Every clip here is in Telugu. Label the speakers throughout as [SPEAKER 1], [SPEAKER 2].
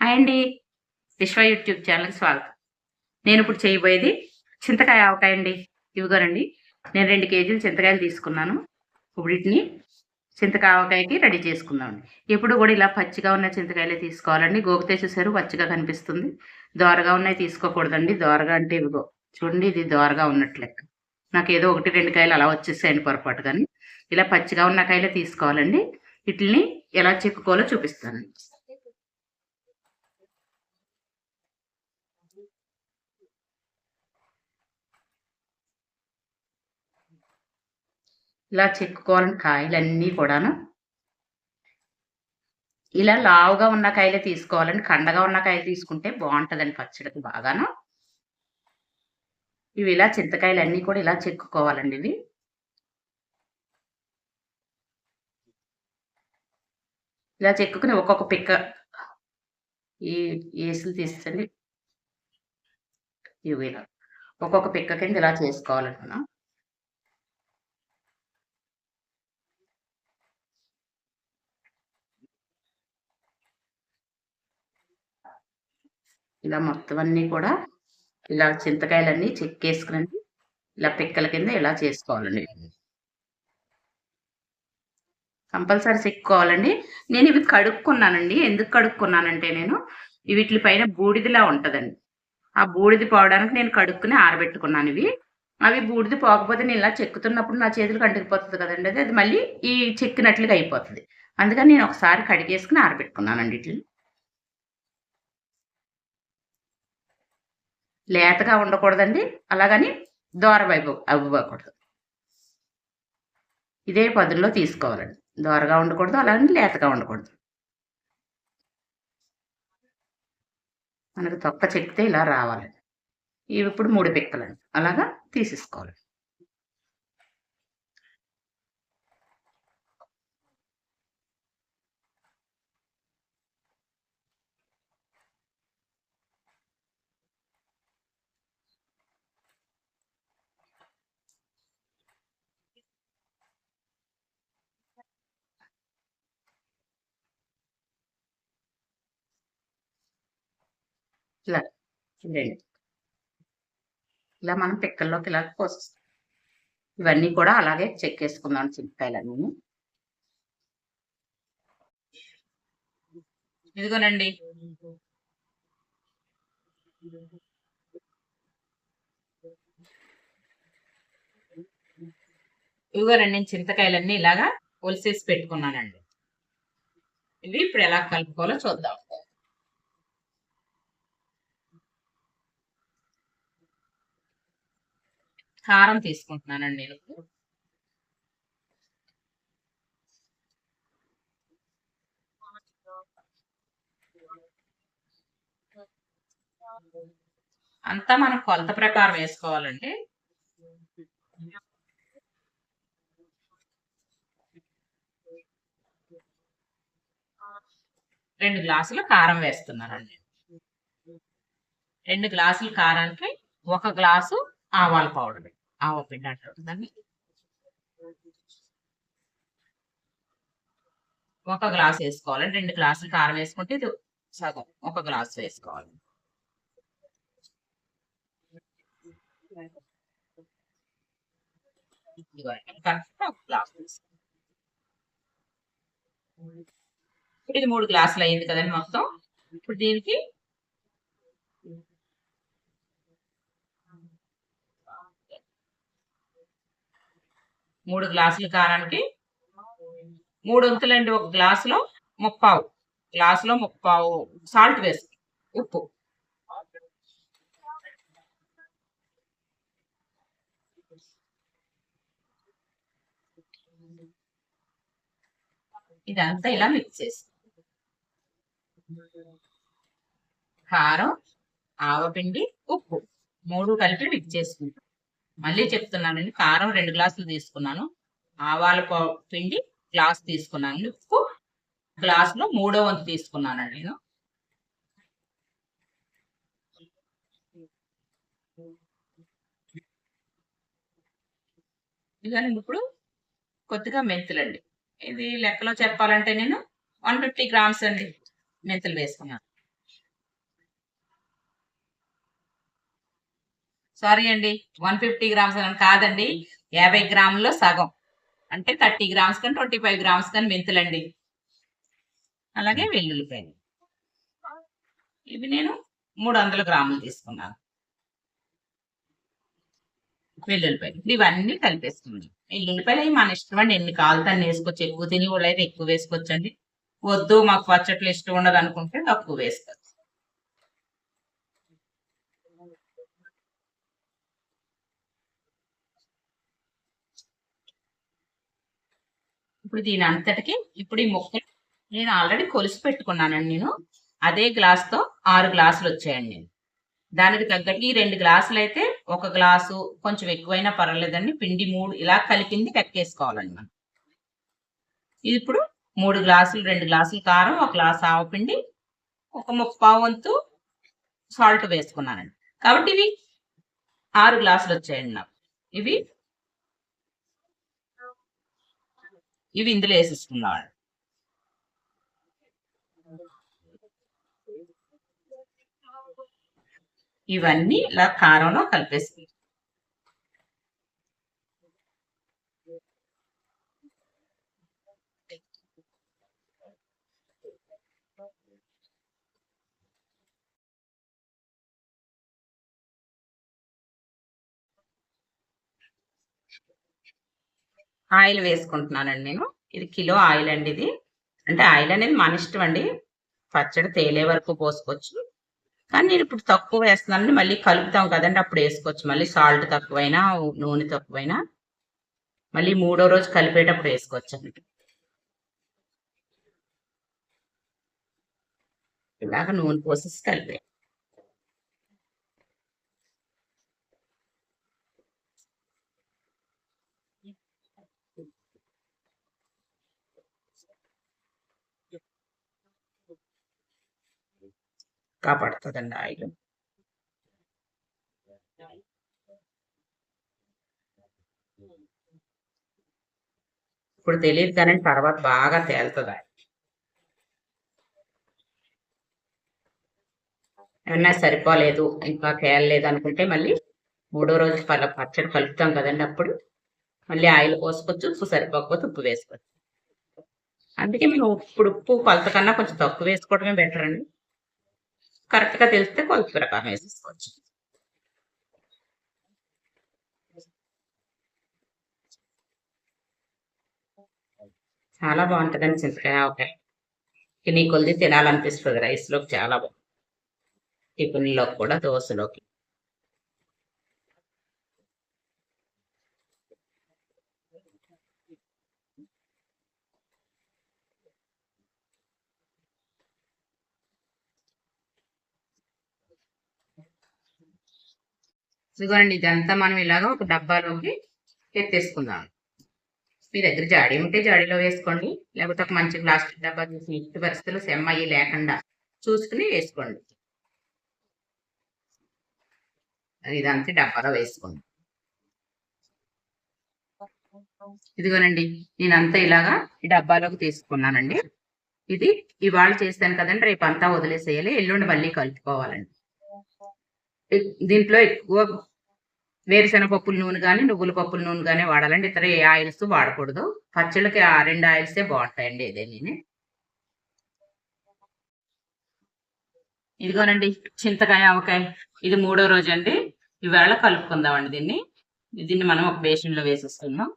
[SPEAKER 1] హాయ్ అండి. విశ్వ యూట్యూబ్ ఛానల్‌కి స్వాగతం. నేను ఇప్పుడు చేయబోయేది చింతకాయ ఆవకాయ అండి. ఇవిగోనండి. నేను 2 కేజీలు చింతకాయలు తీసుకున్నాను. ఇప్పుడు వీటిని చింతకాయ ఆవకాయకి రెడీ చేసుకుందామండి. ఎప్పుడు కూడా ఇలా పచ్చిగా ఉన్న చింతకాయలే తీసుకోవాలండి. గోకితే చూసారు పచ్చిగా కనిపిస్తుంది. దోరగా ఉన్నయి తీసుకోకూడదండి. దోరగా అంటే ఇవిగో చూడండి ఇది దోరగా ఉన్నట్లు లెక్క. నాకేదో 1, 2 కాయలు అలా వచ్చేసాయండి పొరపాటుగాని. ఇలా పచ్చిగా ఉన్న కాయలే తీసుకోవాలండి. ఈటిల్ని ఎలా చెక్కుకోవాలో చూపిస్తానండి. ఇలా చెక్కుకోవాలండి కాయలన్నీ కూడాను. ఇలా లావుగా ఉన్న కాయలే తీసుకోవాలండి. కండగా ఉన్న కాయలు తీసుకుంటే బావుంటదండి పచ్చడికి బాగాను. ఇవి ఇలా చింతకాయలన్నీ కూడా ఇలా చెక్కుకోవాలండి ఇవి. ఇలా చెక్కుకొని ఒక్కొక్క పిక్క ఈ ఏసులు తీసేసండి. ఇవి ఇలా. ఒక్కొక్క పిక్క కింద ఇలా చేసుకోవాలండి మనం. ఇలా మొత్తం అన్నీ కూడా ఇలా చింతకాయలన్నీ చెక్కేసుకునండి. ఇలా పిక్కల కింద ఇలా చేసుకోవాలండి. కంపల్సరీ చెక్కుకోవాలండి. నేనివి కడుక్కున్నానండి. ఎందుకు కడుక్కున్నానంటే నేను, వీట్లి పైన బూడిదలా ఉంటదండి. ఆ బూడిద పోవడానికి నేను కడుక్కొని ఆరబెట్టుకున్నానివి. అవి బూడిద పోకపోతే నేను ఇలా చెక్కుతున్నప్పుడు నా చేతులకు అంటుకుపోతది కదండీ! అది మళ్ళీ ఈ చెక్కినట్లుగా అయిపోతది. అందుకని నేను ఒకసారి కడిగేసుకొని ఆరబెట్టుకున్నానండి ఈటిలిని. లేతగా ఉండకూడదండి. అలాగని దోరవైపు అవ్వకూడదు. ఇదే పదుల్లో తీసుకోవాలండి. దోరగా ఉండకూడదు. అలాగని లేతగా ఉండకూడదు. మనకు తొక్క చెక్కితే ఇలా రావాలండి. ఇవిప్పుడు 3 పిక్కలండి. అలాగా తీసేసుకోవాలి. ఇలా చూడండి. ఇలా మనం పిక్కల్లోకి ఇలా కోసేస్తాం. ఇవన్నీ కూడా అలాగే చెక్కేసుకుందాం చింతకాయలన్నీను. ఇదిగోనండి. ఇదిగోనండి నేను చింతకాయలన్నీ ఇలాగా ఒలిసేసి పెట్టుకున్నానండి. ఇవి ఇప్పుడు ఎలా కలుపుకోవాలో చూద్దాం. కారం తీసుకుంటున్నానండి నేను. అంతా మనం కొలత ప్రకారం వేసుకోవాలండి. 2 గ్లాసుల కారం వేస్తున్నానండి. 2 గ్లాసుల కారానికి 1 గ్లాసు ఆవాల పౌడర్. ఆవపిండి అంటారు దాన్ని. 1 గ్లాస్ వేసుకోవాలి. 2 గ్లాసులు కారం వేసుకుంటే ఇది సగం. 1 గ్లాస్ వేసుకోవాలి. ఇదిగోండి. కరెక్ట్‌గా 1 గ్లాస్ వేసుకోవాలి. ఇప్పుడు ఇది 3 గ్లాసులు అయింది కదండీ మొత్తం. ఇప్పుడు దీనికి 3 గ్లాసుల కారానికి 3 వంతులండి. 1 గ్లాసులో ముప్పావు. గ్లాసులో ముప్పావు సాల్ట్ వేసుకో. ఉప్పు. ఇదంతా ఇలా మిక్స్ చేసి కారం, ఆవపిండి, ఉప్పు 3 కలిపి మిక్స్ చేసుకుంటాం. మళ్ళీ చెప్తున్నానండి. కారం 2 గ్లాసులు తీసుకున్నాను. ఆవాల పిండి గ్లాస్ తీసుకున్నాను. ఉప్పు గ్లాసులో 3వ వంతు తీసుకున్నానండి నేను. ఇదిగోనండి ఇప్పుడు కొద్దిగా మెంతులండి. ఇది లెక్కలో చెప్పాలంటే నేను 150 గ్రామ్స్ అండి మెంతులు వేసుకున్నాను. సారీ అండి, 150 గ్రామ్స్ అని కాదండి, 50 గ్రాముల్లో సగం అంటే 30 గ్రామ్స్ కానీ 25 గ్రామ్స్ కానీ మెంతులండి. అలాగే వెల్లుల్లిపాయలు ఇవి నేను 300 గ్రాములు తీసుకున్నాను. వెల్లుల్లిపాయలు ఇవన్నీ కలిపేసుకున్నాను. వెల్లుల్లిపాయలు అవి మన ఇష్టం అండి, ఎన్ని కావాలితే అన్ని వేసుకోవచ్చు. ఎక్కువ తిని వాళ్ళు అయితే ఎక్కువ వేసుకోవచ్చు అండి. వద్దు మాకు పచ్చట్లు ఇష్టం ఉండదు అనుకుంటే తక్కువ వేసుకోవచ్చు. ఇప్పుడు దీని అంతటికి ఇప్పుడు ఈ ముక్కలు నేను ఆల్రెడీ కొలిసి పెట్టుకున్నానండి. నేను అదే గ్లాస్తో 6 గ్లాసులు వచ్చాయండి. నేను దానికి తగ్గట్టు ఈ 2 గ్లాసులు అయితే 1 గ్లాసు కొంచెం ఎక్కువైనా పర్వాలేదండి. పిండి 3 ఇలా కలిపింది లెక్కేసుకోవాలండి మనం. ఇది ఇప్పుడు 3 గ్లాసులు, 2 గ్లాసులు కారం, 1 గ్లాసు ఆవపిండి, ఒక ముప్పావు వంతు సాల్ట్ వేసుకున్నానండి. కాబట్టి ఇవి 6 గ్లాసులు వచ్చాయండి నాకు. ఇవి ఇవి ఇందులో వేసేసుకున్నామండి. ఇవన్నీ ఇలా కారంలో కలిపేసుకుంటాం. ఆయిల్ వేసుకుంటున్నానండి నేను. ఇది కిలో ఆయిల్ అండి ఇది. అంటే ఆయిల్ అనేది మన ఇష్టం అండి. పచ్చడి తేలే వరకు పోసుకోవచ్చు. కానీ నేను ఇప్పుడు తక్కువ వేస్తున్నానండి. మళ్ళీ కలుపుతాం కదండి, అప్పుడు వేసుకోవచ్చు. మళ్ళీ సాల్ట్ తక్కువైనా, నూనె తక్కువైనా మళ్ళీ 3వ రోజు కలిపేటప్పుడు వేసుకోవచ్చండి. ఇలాగ నూనె పోసేసి కలిపే కాపాడుతుందండి ఆయిల్. ఇప్పుడు తెలియదు కానీ తర్వాత బాగా తేలుతుంది. ఏమన్నా సరిపోలేదు, ఇంకా తేలలేదు అనుకుంటే మళ్ళీ 3వ రోజు పచ్చడి కలుపుతాం కదండి, అప్పుడు మళ్ళీ ఆయిల్ పోసుకోవచ్చు. ఉప్పు సరిపోకపోతే ఉప్పు వేసుకోవచ్చు. అందుకే మేము ఇప్పుడు ఉప్పు కొలత కన్నా కొంచెం తక్కువ వేసుకోవడమే బెటర్ అండి. కరెక్ట్గా తెలిస్తే కొలత ప్రకారం వేసేసుకోవచ్చు. చాలా బాగుంటుందండి చింతకాయ ఆవకాయ. నీ కొద్ది తినాలనిపిస్తుంది. రైస్లోకి చాలా బాగుంటుంది, టిఫిన్లోకి కూడా, దోశలోకి. ఇదిగోండి, ఇదంతా మనం ఇలాగ ఒక డబ్బాలోకి ఎత్తేసుకుందాం. మీ దగ్గర జాడీ ఉంటే జాడీలో వేసుకోండి, లేకపోతే ఒక మంచి ప్లాస్టిక్ డబ్బా చూసి ఇట్టి పరిస్థితులు సెమ్ అయ్యి లేకుండా చూసుకుని వేసుకోండి. ఇదంతా డబ్బాలో వేసుకోండి. ఇదిగోనండి, నేనంతా ఇలాగా ఈ డబ్బాలోకి తీసుకున్నానండి. ఇది ఇవాళ చేస్తాను కదండి, రేపు అంతా వదిలేసేయాలి, ఎల్లుండి మళ్ళీ కలుపుకోవాలండి. దీంట్లో ఎక్కువ వేరుశెనగ పప్పుల నూనె కానీ, నువ్వుల పప్పుల నూనె కానీ వాడాలండి. ఇతర ఏ ఆయిల్స్ వాడకూడదు. పచ్చళ్ళకి ఆ 2 ఆయిల్సే బాగుంటాయండి ఏదేని. ఇదిగోనండి, చింతకాయ ఆవకాయ ఇది 3వ రోజు అండి. ఈవేళ కలుపుకుందామండి దీన్ని. దీన్ని మనం ఒక బేసిన్లో వేసేసుకుందాం.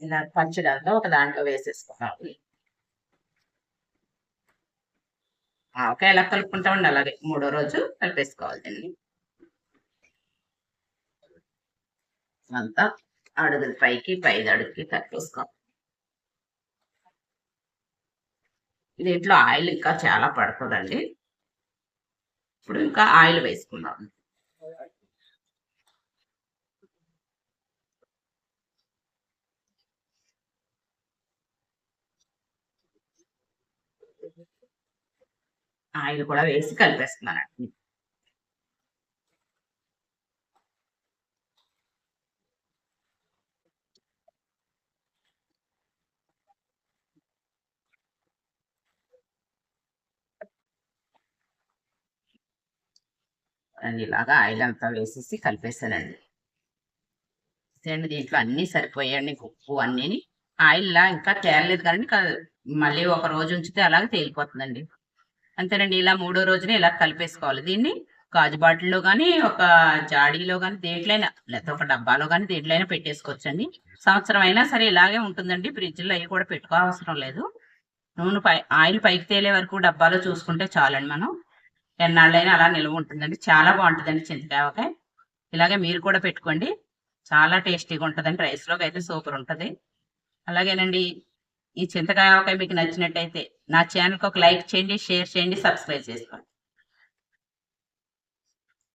[SPEAKER 1] ఇలా పచ్చడి అంతా ఒక దాంట్లో వేసేసుకున్నాం. ఆవకాయ ఎలా కలుపుకుంటామండి, అలాగే 3వ రోజు కలిపేసుకోవాలి దీన్ని. అంతా అడుగులు పైకి, పై అడుగుకి కలిపేసుకోవాలి. దీంట్లో ఆయిల్ ఇంకా చాలా పడుతుందండి. ఇప్పుడు ఇంకా ఆయిల్ వేసుకుందాం. ఆయిల్ కూడా వేసి కలిపేస్తున్నానండి. అండి ఇలాగా ఆయిల్ అంతా వేసేసి కలిపేసానండి. చూడండి దీంట్లో అన్నీ సరిపోయాయండి, ఉప్పు అన్నీని. ఆయిల్‌లా ఇంకా తేలలేదు కానీ మళ్ళీ ఒక రోజు ఉంచితే అలాగే తేలిపోతుందండి. అంతేనండి. ఇలా మూడో రోజున ఇలా కలిపేసుకోవాలి. దీన్ని గాజు బాటిల్‌లో గానీ, ఒక జాడీలో గానీ, దేంట్లైనా లేతే ఒక డబ్బాలో గానీ, దేంట్లో అయినా పెట్టేసుకోవచ్చండి. సంవత్సరం అయినా సరే ఇలాగే ఉంటుందండి. ఫ్రిడ్జ్‌లో అయి కూడా పెట్టుకోవసరం లేదు. నూనె ఆయిల్ పైకి తేలే వరకు డబ్బాలో చూసుకుంటే చాలండి మనం. ఎన్నాళ్ళైనా అలా నిల్వ ఉంటుందండి. చాలా బావుంటదండి చింతకాయ ఆవకాయ. ఇలాగే మీరు కూడా పెట్టుకోండి. చాలా టేస్టీగా ఉంటదండి. రైస్‌లోకైతే సూపర్ ఉంటది. అలాగేనండి. ఈ చింతకాయ ఆవకాయ మీకు నచ్చినట్టయితే నా ఛానెల్‌కి ఒక లైక్ చేయండి, షేర్ చేయండి, సబ్స్క్రైబ్ చేసుకోండి.